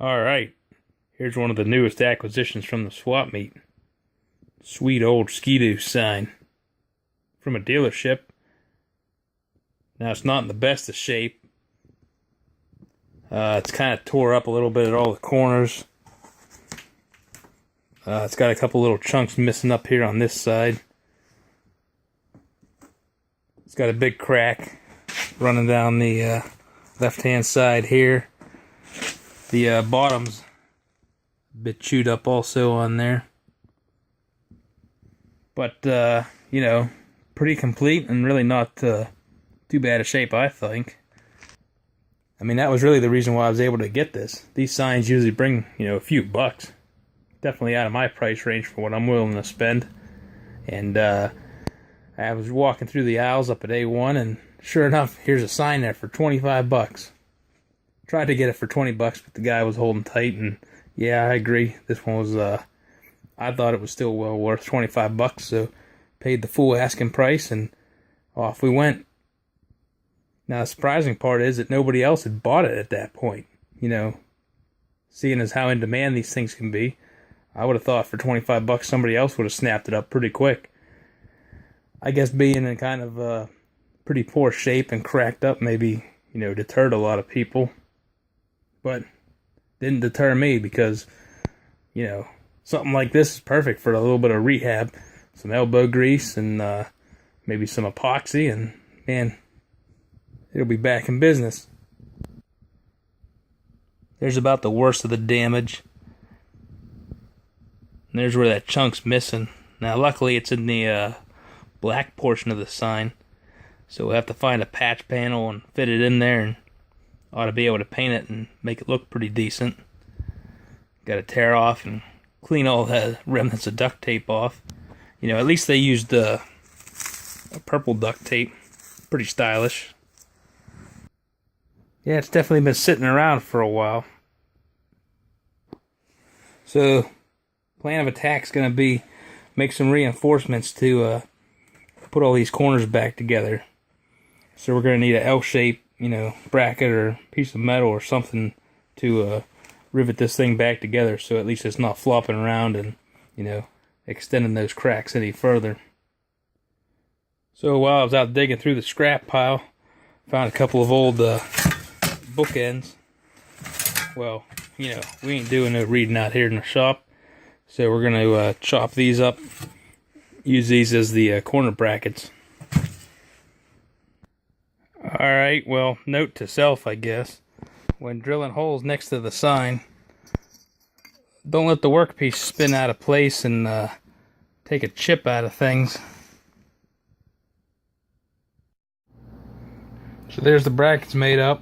Alright, here's one of the newest acquisitions from the swap meet. Sweet old Ski-Doo sign from a dealership. Now it's not in the best of shape. It's kind of tore up a little bit at all the corners. It's got a couple little chunks missing up here on this side. It's got a big crack running down the left-hand side here. The bottom's a bit chewed up also on there. But, you know, pretty complete and really not too bad a shape, I think. I mean, that was really the reason why I was able to get this. These signs usually bring, you know, a few bucks. Definitely out of my price range for what I'm willing to spend. And I was walking through the aisles up at A1, and sure enough, here's a sign there for 25 bucks. Tried to get it for 20 bucks, but the guy was holding tight, and yeah, I agree. This one was, I thought it was still well worth 25 bucks, so paid the full asking price, and off we went. Now, the surprising part is that nobody else had bought it at that point. You know, seeing as how in demand these things can be, I would have thought for 25 bucks somebody else would have snapped it up pretty quick. I guess being in kind of pretty poor shape and cracked up maybe, you know, deterred a lot of people. But didn't deter me because, you know, something like this is perfect for a little bit of rehab. Some elbow grease and maybe some epoxy, and man, it'll be back in business. There's about the worst of the damage. And there's where that chunk's missing. Now, luckily, it's in the black portion of the sign. So we'll have to find a patch panel and fit it in there, and ought to be able to paint it and make it look pretty decent. Got to tear off and clean all the remnants of duct tape off. You know, at least they used a purple duct tape. Pretty stylish. Yeah, it's definitely been sitting around for a while. So, plan of attack's going to be make some reinforcements to put all these corners back together. So we're going to need an L-shape, you know, bracket or piece of metal or something to rivet this thing back together, so at least it's not flopping around and, you know, extending those cracks any further. So while I was out digging through the scrap pile, found a couple of old bookends. Well, you know, we ain't doing no reading out here in the shop, so we're going to chop these up, use these as the corner brackets. Alright, well, note to self, I guess. When drilling holes next to the sign, don't let the workpiece spin out of place and take a chip out of things. So there's the brackets made up,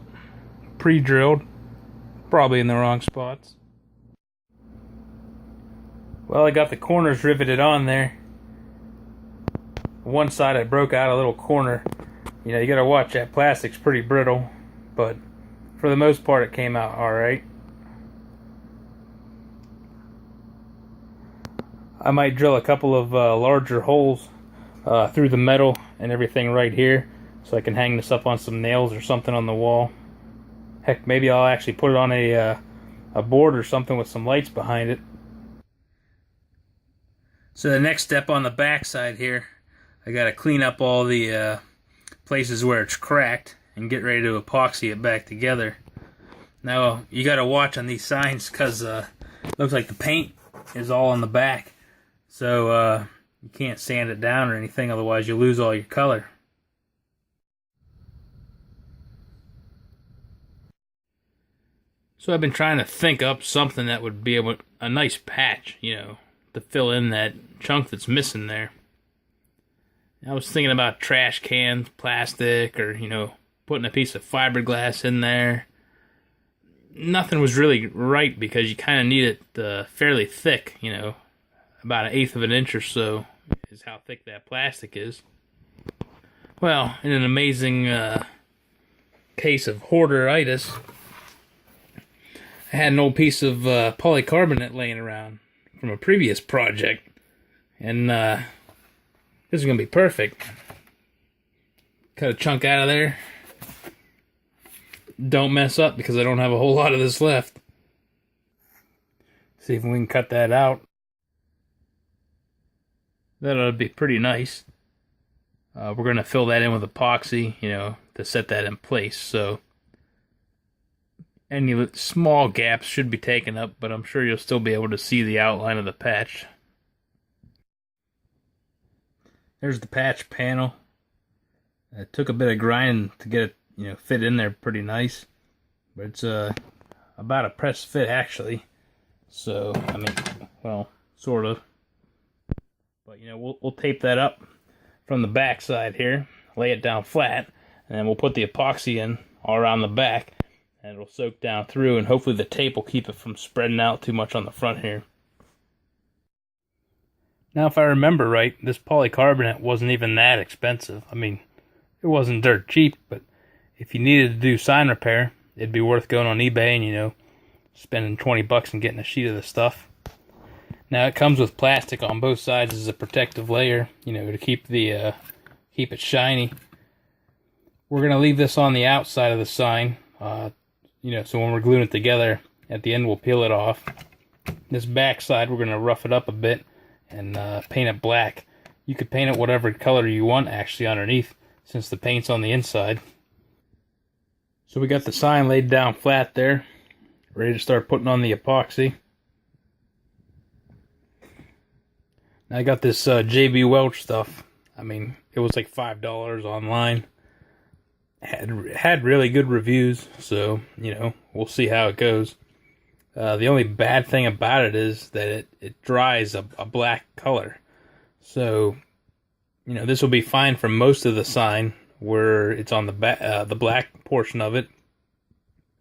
pre-drilled, probably in the wrong spots. Well, I got the corners riveted on there. One side I broke out a little corner. You know, you gotta watch that plastic's pretty brittle, but for the most part it came out alright. I might drill a couple of larger holes through the metal and everything right here, so I can hang this up on some nails or something on the wall. Heck, maybe I'll actually put it on a board or something with some lights behind it. So the next step on the back side here, I gotta clean up all the places where it's cracked and get ready to epoxy it back together. Now, you gotta watch on these signs because it looks like the paint is all on the back. So you can't sand it down or anything, otherwise you'll lose all your color. So I've been trying to think up something that would be a nice patch, you know, to fill in that chunk that's missing there. I was thinking about trash cans, plastic, or, you know, putting a piece of fiberglass in there. Nothing was really right because you kind of need it fairly thick, you know, about 1/8 of an inch or so is how thick that plastic is. Well, in an amazing case of hoarderitis, I had an old piece of polycarbonate laying around from a previous project, and this is going to be perfect. Cut a chunk out of there. Don't mess up because I don't have a whole lot of this left. See if we can cut that out. That ought to be pretty nice. We're going to fill that in with epoxy, to set that in place. So any small gaps should be taken up, but I'm sure you'll still be able to see the outline of the patch. There's the patch panel. It took a bit of grinding to get it, fit in there pretty nice. But it's about a press fit, actually. So, I mean, well, sort of. But, we'll tape that up from the back side here, lay it down flat, and then we'll put the epoxy in all around the back, and it'll soak down through, and hopefully the tape will keep it from spreading out too much on the front here. Now, if I remember right, this polycarbonate wasn't even that expensive. I mean, it wasn't dirt cheap, but if you needed to do sign repair, it'd be worth going on eBay and, spending 20 bucks and getting a sheet of the stuff. Now, it comes with plastic on both sides as a protective layer, to keep keep it shiny. We're going to leave this on the outside of the sign, so when we're gluing it together, at the end we'll peel it off. This back side, we're going to rough it up a bit and paint it black. You could paint it whatever color you want, actually, underneath, since the paint's on the inside. So we got the sign laid down flat there, ready to start putting on the epoxy. I got this JB Welch stuff. I mean, it was like $5 online. Had really good reviews, so, we'll see how it goes. The only bad thing about it is that it dries a black color. So, this will be fine for most of the sign where it's on the black portion of it.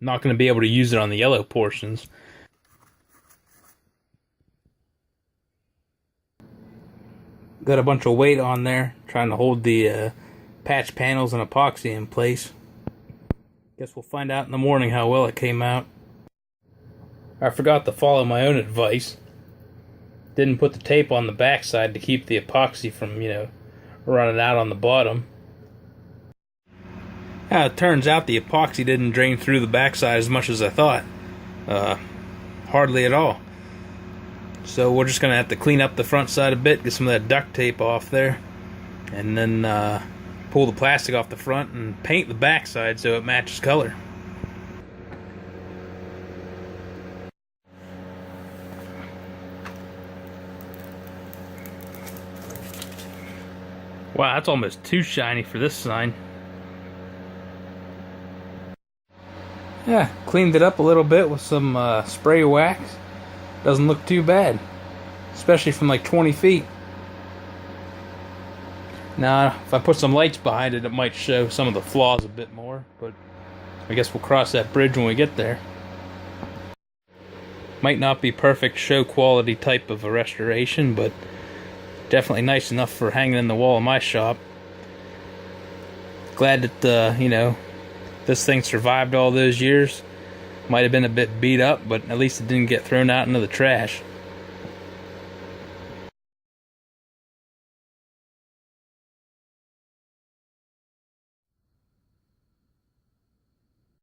Not going to be able to use it on the yellow portions. Got a bunch of weight on there, trying to hold the patch panels and epoxy in place. Guess we'll find out in the morning how well it came out. I forgot to follow my own advice. Didn't put the tape on the backside to keep the epoxy from, running out on the bottom. It turns out the epoxy didn't drain through the backside as much as I thought. Hardly at all. So we're just going to have to clean up the front side a bit, get some of that duct tape off there, and then pull the plastic off the front and paint the back side so it matches color. Wow, that's almost too shiny for this sign. Yeah, cleaned it up a little bit with some spray wax. Doesn't look too bad, especially from like 20 feet. Now, if I put some lights behind it, it might show some of the flaws a bit more, but I guess we'll cross that bridge when we get there. Might not be perfect show quality type of a restoration, but definitely nice enough for hanging in the wall of my shop. Glad that, this thing survived all those years. Might have been a bit beat up, but at least it didn't get thrown out into the trash.